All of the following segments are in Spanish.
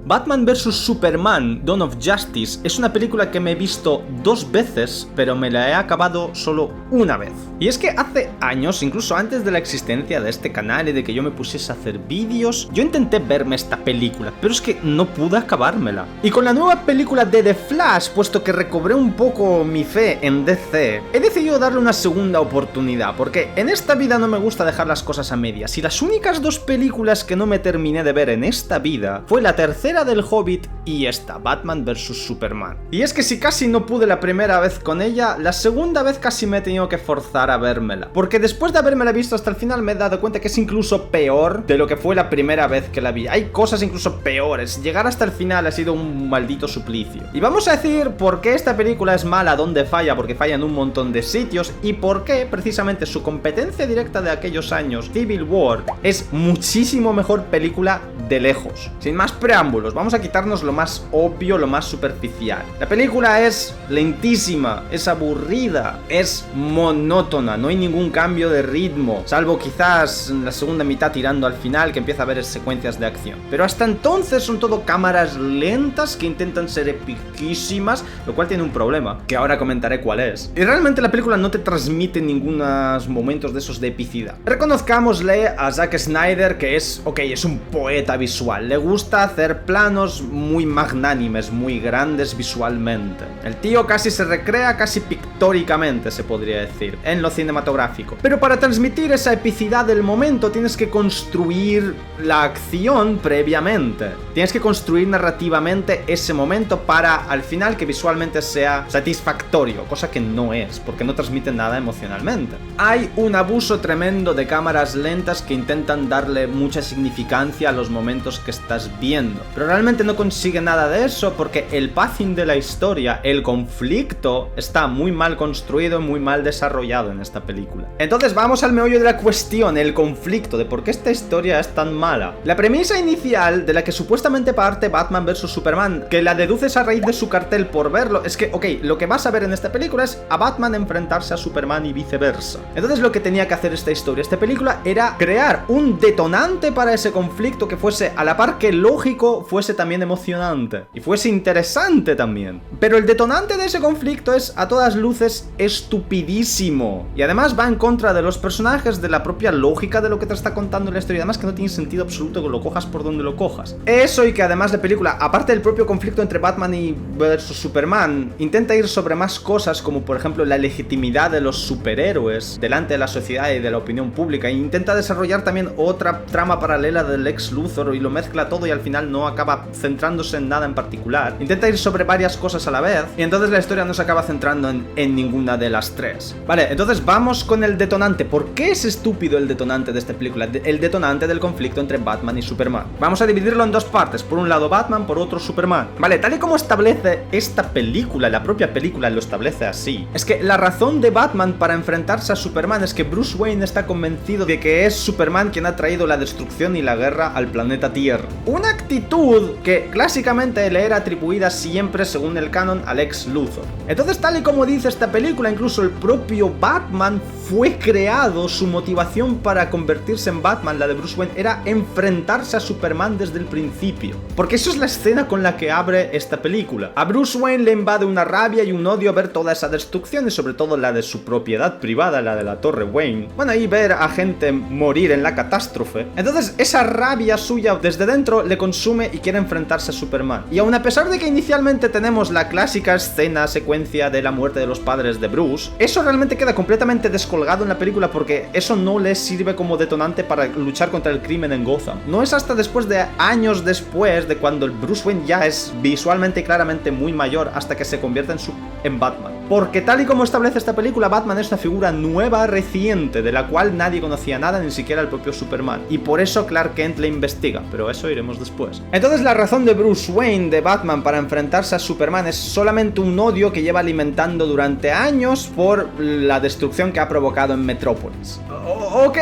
Batman vs Superman Dawn of Justice es una película que me he visto 2 veces, pero me la he acabado solo una vez. Y es que hace años, incluso antes de la existencia de este canal y de que yo me pusiese a hacer vídeos, yo intenté verme esta película, pero es que no pude acabármela. Y con la nueva película de The Flash, puesto que recobré un poco mi fe en DC, he decidido darle una segunda oportunidad, porque en esta vida no me gusta dejar las cosas a medias, y las únicas 2 películas que no me terminé de ver en esta vida fue la tercera del Hobbit y esta, Batman vs Superman. Y es que si casi no pude la primera vez con ella, la segunda vez casi me he tenido que forzar a vérmela, porque después de habérmela visto hasta el final me he dado cuenta que es incluso peor de lo que fue la primera vez que la vi. Hay cosas incluso peores, llegar hasta el final ha sido un maldito suplicio. Y vamos a decir por qué esta película es mala, dónde falla, porque falla en un montón de sitios, y por qué precisamente su competencia directa de aquellos años, Civil War, es muchísimo mejor película de lejos. Sin más preámbulos, vamos a quitarnos lo más obvio, lo más superficial. La película es lentísima, es aburrida, es monótona, no hay ningún cambio de ritmo, salvo quizás en la segunda mitad tirando al final, que empieza a haber secuencias de acción. Pero hasta entonces son todo cámaras lentas que intentan ser epiquísimas, lo cual tiene un problema, que ahora comentaré cuál es. Y realmente la película no te transmite ningunos momentos de esos de epicidad. Reconozcámosle a Zack Snyder que es un poeta visual, le gusta hacer planos muy magnánimes, muy grandes visualmente. El tío casi se recrea, casi pictóricamente se podría decir, en lo cinematográfico. Pero para transmitir esa epicidad del momento tienes que construir la acción previamente. Tienes que construir narrativamente ese momento para al final que visualmente sea satisfactorio, cosa que no es, porque no transmite nada emocionalmente. Hay un abuso tremendo de cámaras lentas que intentan darle mucha significancia a los momentos que estás viendo, pero realmente no consigue nada de eso porque el pacing de la historia, el conflicto, está muy mal construido y muy mal desarrollado en esta película. Entonces vamos al meollo de la cuestión, el conflicto de por qué esta historia es tan mala. La premisa inicial de la que supuestamente parte Batman vs Superman, que la deduces a raíz de su cartel por verlo, es que, lo que vas a ver en esta película es a Batman enfrentarse a Superman y viceversa. Entonces lo que tenía que hacer esta película era crear un detonante para ese conflicto que fuese a la par que lógico, fuese también emocionante y fuese interesante también. Pero el detonante de ese conflicto es a todas luces estupidísimo y además va en contra de los personajes, de la propia lógica de lo que te está contando la historia, además que no tiene sentido absoluto que lo cojas por donde lo cojas. Eso, y que además la película, aparte del propio conflicto entre Batman y versus Superman, intenta ir sobre más cosas como por ejemplo la legitimidad de los superhéroes delante de la sociedad y de la opinión pública, e intenta desarrollar también otra trama paralela del Lex Luthor y lo mezcla todo y al final no acaba centrándose en nada en particular. Intenta ir sobre varias cosas a la vez y entonces la historia no se acaba centrando en ninguna de las 3. Vale, entonces vamos con el detonante. ¿Por qué es estúpido el detonante de esta película? El detonante del conflicto entre Batman y Superman. Vamos a dividirlo en 2 partes. Por un lado Batman, por otro Superman. Vale, tal y como establece esta película, la propia película lo establece así, es que la razón de Batman para enfrentarse a Superman es que Bruce Wayne está convencido de que es Superman quien ha traído la destrucción y la guerra al planeta Tierra. Una actitud que clásicamente le era atribuida siempre, según el canon, a Lex Luthor. Entonces, tal y como dice esta película, incluso el propio Batman fue creado, su motivación para convertirse en Batman, la de Bruce Wayne, era enfrentarse a Superman desde el principio. Porque eso es la escena con la que abre esta película. A Bruce Wayne le invade una rabia y un odio ver toda esa destrucción y sobre todo la de su propiedad privada, la de la Torre Wayne. Bueno, y ver a gente morir en la catástrofe. Entonces, esa rabia suya desde dentro le consume y quiere enfrentarse a Superman. Y aun a pesar de que inicialmente tenemos la clásica escena, secuencia de la muerte de los padres de Bruce, eso realmente queda completamente descolgado en la película porque eso no le sirve como detonante para luchar contra el crimen en Gotham. No es hasta después de años después, de cuando el Bruce Wayne ya es visualmente y claramente muy mayor, hasta que se convierte en Batman. Porque tal y como establece esta película, Batman es una figura nueva, reciente, de la cual nadie conocía nada, ni siquiera el propio Superman. Y por eso Clark Kent le investiga, pero eso iremos después. Entonces la razón de Bruce Wayne, de Batman, para enfrentarse a Superman es solamente un odio que lleva alimentando durante años por la destrucción que ha provocado en Metrópolis. Ok,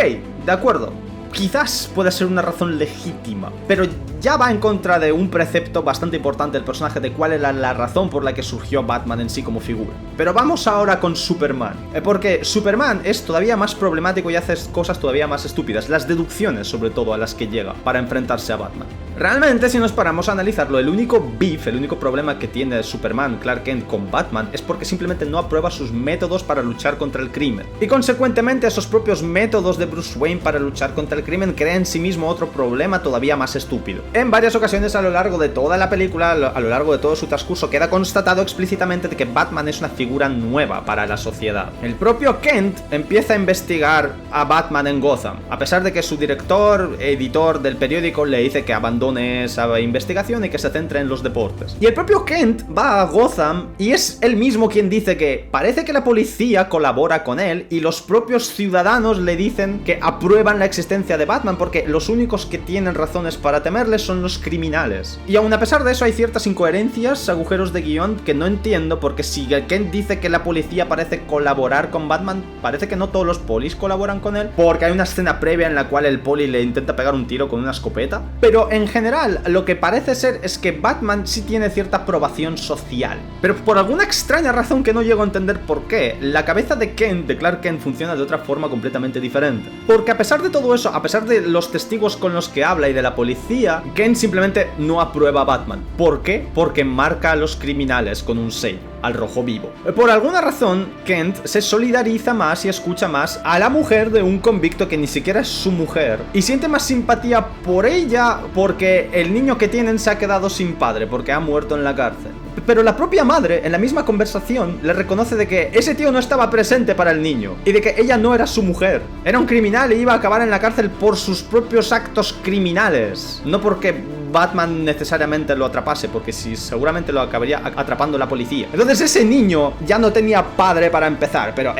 de acuerdo. Quizás pueda ser una razón legítima, pero ya va en contra de un precepto bastante importante del personaje, de cuál era la razón por la que surgió Batman en sí como figura. Pero vamos ahora con Superman, porque Superman es todavía más problemático y hace cosas todavía más estúpidas, las deducciones sobre todo a las que llega para enfrentarse a Batman. Realmente, si nos paramos a analizarlo, el único beef, el único problema que tiene Superman, Clark Kent con Batman es porque simplemente no aprueba sus métodos para luchar contra el crimen. Y consecuentemente esos propios métodos de Bruce Wayne para luchar contra el crimen crean en sí mismo otro problema todavía más estúpido. En varias ocasiones a lo largo de toda la película, a lo largo de todo su transcurso, queda constatado explícitamente de que Batman es una figura nueva para la sociedad. El propio Kent empieza a investigar a Batman en Gotham, a pesar de que su director, editor del periódico, le dice que abandone esa investigación y que se centre en los deportes. Y el propio Kent va a Gotham y es él mismo quien dice que parece que la policía colabora con él y los propios ciudadanos le dicen que aprueban la existencia de Batman porque los únicos que tienen razones para temerle son los criminales. Y aún a pesar de eso hay ciertas incoherencias, agujeros de guión que no entiendo, porque si Kent dice que la policía parece colaborar con Batman, parece que no todos los polis colaboran con él, porque hay una escena previa en la cual el poli le intenta pegar un tiro con una escopeta. Pero en general lo que parece ser es que Batman sí tiene cierta aprobación social. Pero por alguna extraña razón que no llego a entender por qué, la cabeza de Kent, de Clark Kent, funciona de otra forma completamente diferente. Porque a pesar de todo eso, a pesar de los testigos con los que habla y de la policía, Kent simplemente no aprueba a Batman. ¿Por qué? Porque marca a los criminales con un sello, al rojo vivo. Por alguna razón, Kent se solidariza más y escucha más a la mujer de un convicto que ni siquiera es su mujer, y siente más simpatía por ella porque el niño que tienen se ha quedado sin padre porque ha muerto en la cárcel. Pero la propia madre, en la misma conversación, le reconoce de que ese tío no estaba presente para el niño y de que ella no era su mujer. Era un criminal y iba a acabar en la cárcel por sus propios actos criminales, no porque Batman necesariamente lo atrapase, porque si seguramente lo acabaría atrapando la policía. Entonces ese niño ya no tenía padre para empezar, pero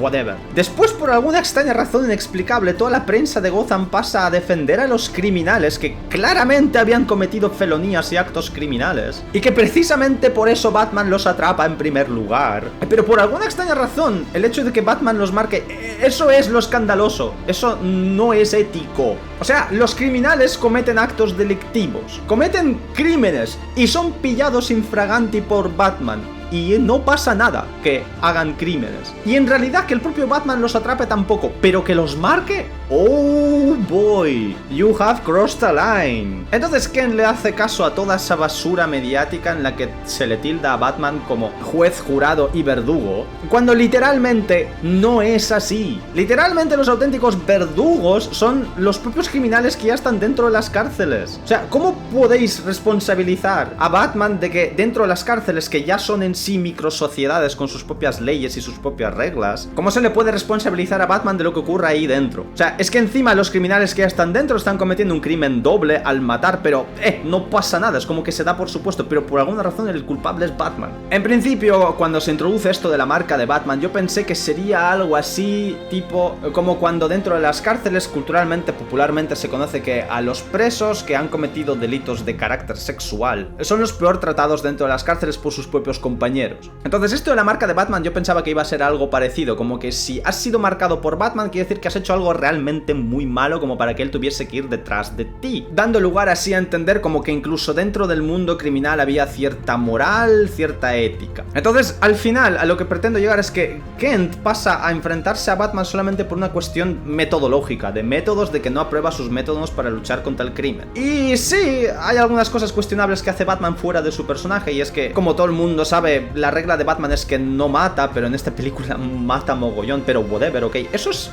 whatever. Después, por alguna extraña razón inexplicable, toda la prensa de Gotham pasa a defender a los criminales que claramente habían cometido felonías y actos criminales, y que precisamente por eso Batman los atrapa en primer lugar. Pero por alguna extraña razón, el hecho de que Batman los marque, eso es lo escandaloso, eso no es ético. O sea, los criminales cometen actos delictivos, cometen crímenes y son pillados infraganti por Batman. Y no pasa nada que hagan crímenes. Y en realidad que el propio Batman los atrape tampoco, pero que los marque, oh boy, you have crossed a line. Entonces Ken le hace caso a toda esa basura mediática en la que se le tilda a Batman como juez, jurado y verdugo, cuando literalmente no es así. Literalmente los auténticos verdugos son los propios criminales que ya están dentro de las cárceles. O sea, ¿cómo podéis responsabilizar a Batman de que dentro de las cárceles, que ya son en sí microsociedades con sus propias leyes y sus propias reglas, cómo se le puede responsabilizar a Batman de lo que ocurra ahí dentro? O sea, es que encima los criminales que ya están dentro están cometiendo un crimen doble al matar, pero no pasa nada, es como que se da por supuesto, pero por alguna razón el culpable es Batman. En principio, cuando se introduce esto de la marca de Batman, yo pensé que sería algo así, tipo, como cuando dentro de las cárceles, culturalmente, popularmente, se conoce que a los presos que han cometido delitos de carácter sexual son los peor tratados dentro de las cárceles por sus propios compañeros. Entonces esto de la marca de Batman yo pensaba que iba a ser algo parecido, como que si has sido marcado por Batman quiere decir que has hecho algo realmente muy malo como para que él tuviese que ir detrás de ti, dando lugar así a entender como que incluso dentro del mundo criminal había cierta moral, cierta ética. Entonces al final a lo que pretendo llegar es que Kent pasa a enfrentarse a Batman solamente por una cuestión metodológica, de métodos, de que no aprueba sus métodos para luchar contra el crimen. Y sí, hay algunas cosas cuestionables que hace Batman fuera de su personaje, y es que, como todo el mundo sabe, la regla de Batman es que no mata, pero en esta película mata mogollón, pero whatever, ok.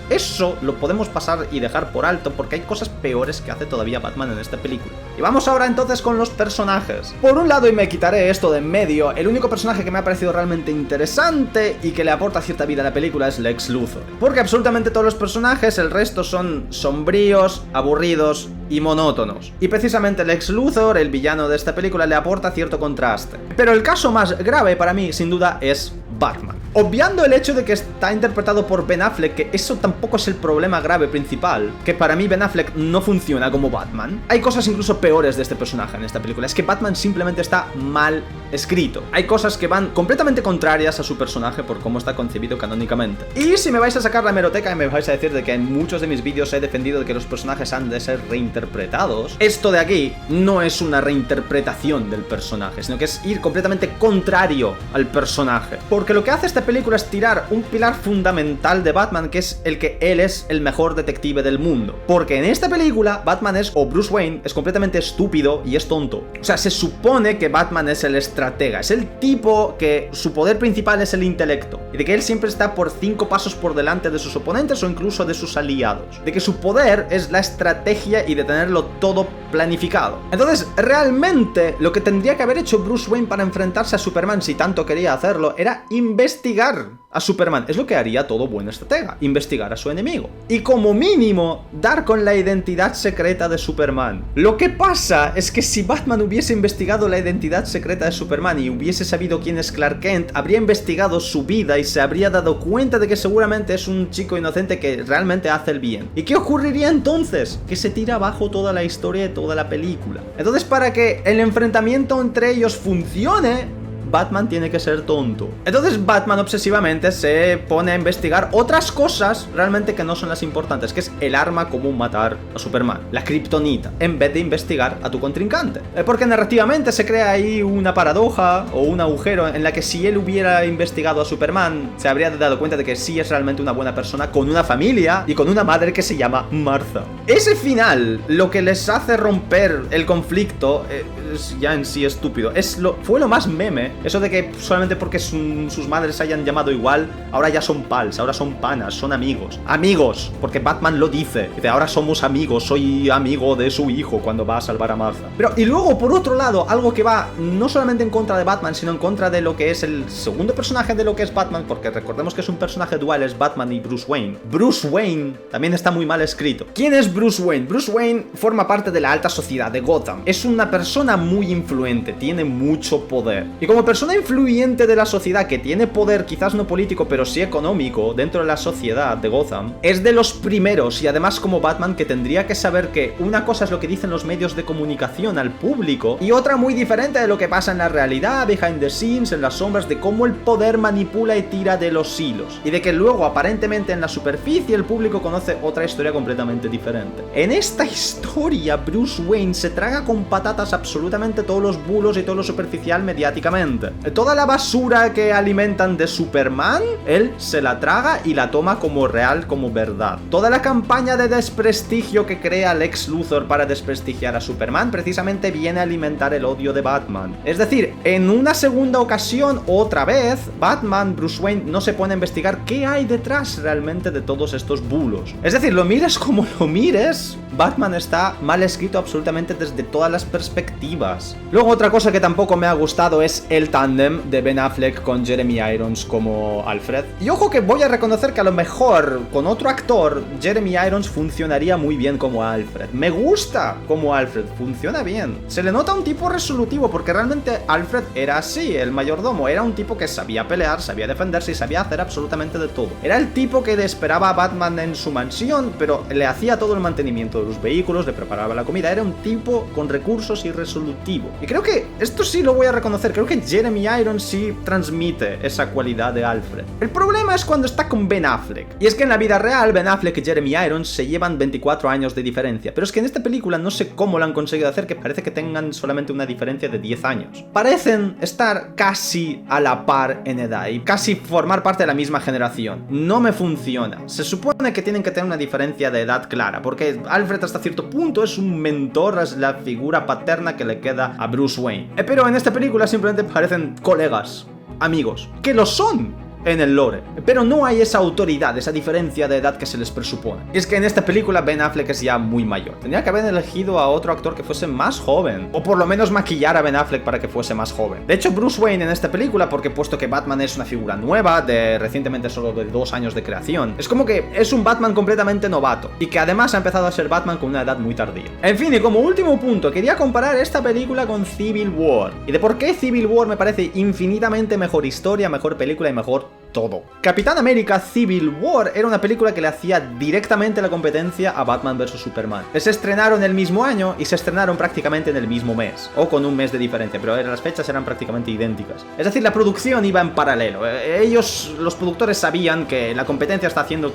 Eso lo podemos pasar y dejar por alto, porque hay cosas peores que hace todavía Batman en esta película. Y vamos ahora entonces con los personajes. Por un lado, y me quitaré esto de en medio, el único personaje que me ha parecido realmente interesante y que le aporta cierta vida a la película es Lex Luthor. Porque absolutamente todos los personajes, el resto son sombríos, aburridos y monótonos. Y precisamente Lex Luthor, el villano de esta película, le aporta cierto contraste. Pero el caso más grave para mí, sin duda, es Batman. Obviando el hecho de que está interpretado por Ben Affleck, que eso tampoco es el problema grave principal, que para mí Ben Affleck no funciona como Batman. Hay cosas incluso peores de este personaje en esta película. Es que Batman simplemente está mal escrito. Hay cosas que van completamente contrarias a su personaje por cómo está concebido canónicamente. Y si me vais a sacar la hemeroteca y me vais a decir de que en muchos de mis vídeos he defendido de que los personajes han de ser reinterpretados, esto de aquí no es una reinterpretación del personaje, sino que es ir completamente contrario al personaje. Porque lo que hace este esta película es tirar un pilar fundamental de Batman, que es el que él es el mejor detective del mundo. Porque en esta película, Batman o Bruce Wayne, es completamente estúpido y es tonto. O sea, se supone que Batman es el estratega, es el tipo que su poder principal es el intelecto, y de que él siempre está por 5 pasos por delante de sus oponentes o incluso de sus aliados. De que su poder es la estrategia y de tenerlo todo planificado. Entonces, realmente, lo que tendría que haber hecho Bruce Wayne para enfrentarse a Superman, si tanto quería hacerlo, era investigar a Superman. Es lo que haría todo buen estratega, investigar a su enemigo. Y como mínimo, dar con la identidad secreta de Superman. Lo que pasa es que si Batman hubiese investigado la identidad secreta de Superman y hubiese sabido quién es Clark Kent, habría investigado su vida y se habría dado cuenta de que seguramente es un chico inocente que realmente hace el bien. ¿Y qué ocurriría entonces? Que se tira abajo toda la historia de toda la película. Entonces, para que el enfrentamiento entre ellos funcione, Batman tiene que ser tonto. Entonces Batman obsesivamente se pone a investigar otras cosas realmente que no son las importantes, que es el arma común matar a Superman, la kriptonita, en vez de investigar a tu contrincante. Porque narrativamente se crea ahí una paradoja o un agujero en la que si él hubiera investigado a Superman, se habría dado cuenta de que sí es realmente una buena persona, con una familia y con una madre que se llama Martha. Ese final, lo que les hace romper el conflicto, es ya en sí estúpido. Fue lo más meme. Eso de que solamente porque sus madres se hayan llamado igual, ahora ya son pals, ahora son panas, son amigos. Amigos, porque Batman lo dice. Dice, ahora somos amigos, soy amigo de su hijo cuando va a salvar a Martha. Pero, y luego, por otro lado, algo que va no solamente en contra de Batman, sino en contra de lo que es el segundo personaje de lo que es Batman, porque recordemos que es un personaje dual, es Batman y Bruce Wayne. Bruce Wayne también está muy mal escrito. ¿Quién es Bruce Wayne? Bruce Wayne forma parte de la alta sociedad de Gotham. Es una persona muy influente, tiene mucho poder. Y como persona influyente de la sociedad que tiene poder, quizás no político, pero sí económico, dentro de la sociedad de Gotham, es de los primeros, y además como Batman, que tendría que saber que una cosa es lo que dicen los medios de comunicación al público, y otra muy diferente de lo que pasa en la realidad, behind the scenes, en las sombras, de cómo el poder manipula y tira de los hilos, y de que luego, aparentemente en la superficie, el público conoce otra historia completamente diferente. En esta historia, Bruce Wayne se traga con patatas absolutamente todos los bulos y todo lo superficial mediáticamente. Toda la basura que alimentan de Superman, él se la traga y la toma como real, como verdad. Toda la campaña de desprestigio que crea Lex Luthor para desprestigiar a Superman precisamente viene a alimentar el odio de Batman. Es decir, en una segunda ocasión, otra vez, Batman, Bruce Wayne, no se pone a investigar qué hay detrás realmente de todos estos bulos. Es decir, lo mires como lo mires, Batman está mal escrito absolutamente desde todas las perspectivas. Luego, otra cosa que tampoco me ha gustado es el tándem de Ben Affleck con Jeremy Irons como Alfred. Y ojo que voy a reconocer que a lo mejor con otro actor, Jeremy Irons funcionaría muy bien como Alfred. Me gusta como Alfred, funciona bien. Se le nota un tipo resolutivo, porque realmente Alfred era así, el mayordomo. Era un tipo que sabía pelear, sabía defenderse y sabía hacer absolutamente de todo. Era el tipo que le esperaba a Batman en su mansión, pero le hacía todo el mantenimiento de los vehículos, le preparaba la comida. Era un tipo con recursos y resolutivo. Y creo que esto sí lo voy a reconocer. Creo que Jeremy Irons sí transmite esa cualidad de Alfred. El problema es cuando está con Ben Affleck. Y es que en la vida real, Ben Affleck y Jeremy Irons se llevan 24 años de diferencia. Pero es que en esta película no sé cómo lo han conseguido hacer, que parece que tengan solamente una diferencia de 10 años. Parecen estar casi a la par en edad y casi formar parte de la misma generación. No me funciona. Se supone que tienen que tener una diferencia de edad clara, porque Alfred hasta cierto punto es un mentor, es la figura paterna que le queda a Bruce Wayne. Pero en esta película simplemente parecen colegas, amigos, que lo son en el lore, pero no hay esa autoridad, esa diferencia de edad que se les presupone. Y es que en esta película Ben Affleck es ya muy mayor. Tendría que haber elegido a otro actor que fuese más joven, o por lo menos maquillar a Ben Affleck para que fuese más joven. De hecho, Bruce Wayne en esta película, porque puesto que Batman es una figura nueva, de recientemente solo de 2 años de creación, es como que es un Batman completamente novato, y que además ha empezado a ser Batman con una edad muy tardía. En fin, y como último punto, quería comparar esta película con Civil War, y de por qué Civil War me parece infinitamente mejor historia, mejor película y mejor todo. Capitán América Civil War era una película que le hacía directamente la competencia a Batman vs Superman. Se estrenaron el mismo año y se estrenaron prácticamente en el mismo mes, o con un mes de diferencia, pero las fechas eran prácticamente idénticas. Es decir, la producción iba en paralelo. Ellos, los productores, sabían que la competencia está haciendo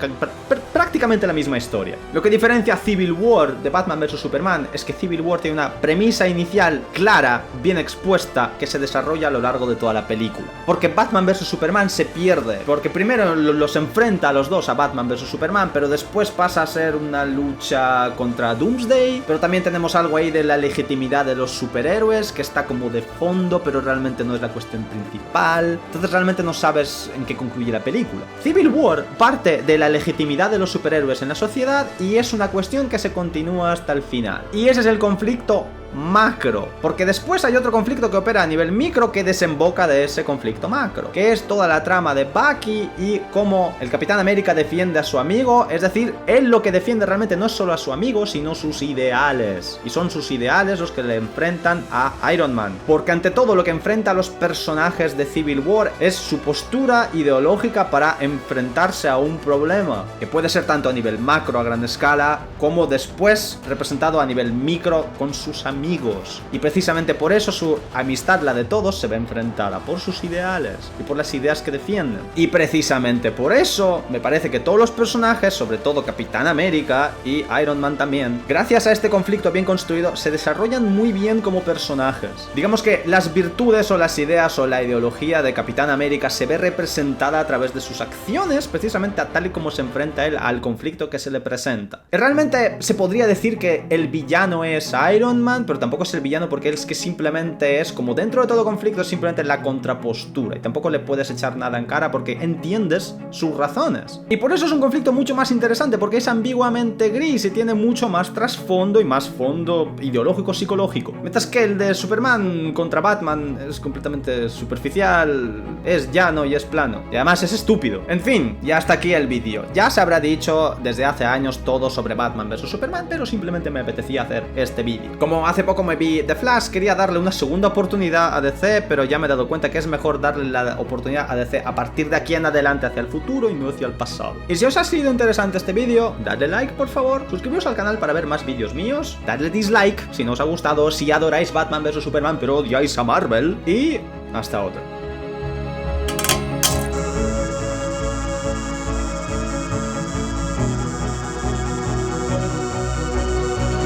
prácticamente la misma historia. Lo que diferencia a Civil War de Batman vs Superman es que Civil War tiene una premisa inicial clara, bien expuesta, que se desarrolla a lo largo de toda la película. Porque Batman vs Superman se pierde pierde, porque primero los enfrenta a los dos, a Batman vs Superman, pero después pasa a ser una lucha contra Doomsday, pero también tenemos algo ahí de la legitimidad de los superhéroes, que está como de fondo, pero realmente no es la cuestión principal, entonces realmente no sabes en qué concluye la película. Civil War parte de la legitimidad de los superhéroes en la sociedad y es una cuestión que se continúa hasta el final. Y ese es el conflicto macro, porque después hay otro conflicto que opera a nivel micro que desemboca de ese conflicto macro, que es toda la trama de Bucky y cómo el Capitán América defiende a su amigo, es decir, él lo que defiende realmente no es solo a su amigo, sino sus ideales, y son sus ideales los que le enfrentan a Iron Man, porque ante todo lo que enfrenta a los personajes de Civil War es su postura ideológica para enfrentarse a un problema, que puede ser tanto a nivel macro a gran escala, como después representado a nivel micro con sus amigos. Y precisamente por eso su amistad, la de todos, se ve enfrentada por sus ideales y por las ideas que defienden. Y precisamente por eso me parece que todos los personajes, sobre todo Capitán América y Iron Man también, gracias a este conflicto bien construido, se desarrollan muy bien como personajes. Digamos que las virtudes o las ideas o la ideología de Capitán América se ve representada a través de sus acciones, precisamente a tal y como se enfrenta él al conflicto que se le presenta. Realmente se podría decir que el villano es Iron Man, pero tampoco es el villano porque él es que simplemente es, como dentro de todo conflicto, simplemente la contrapostura y tampoco le puedes echar nada en cara porque entiendes sus razones. Y por eso es un conflicto mucho más interesante, porque es ambiguamente gris y tiene mucho más trasfondo y más fondo ideológico psicológico. Mientras que el de Superman contra Batman es completamente superficial, es llano y es plano. Y además es estúpido. En fin, ya hasta aquí el vídeo. Ya se habrá dicho desde hace años todo sobre Batman vs Superman, pero simplemente me apetecía hacer este vídeo. Como hace poco me vi The Flash, quería darle una segunda oportunidad a DC, pero ya me he dado cuenta que es mejor darle la oportunidad a DC a partir de aquí en adelante hacia el futuro y no hacia el pasado. Y si os ha sido interesante este vídeo, dadle like por favor, suscribiros al canal para ver más vídeos míos, dadle dislike si no os ha gustado, si adoráis Batman vs Superman pero odiáis a Marvel, y hasta otra.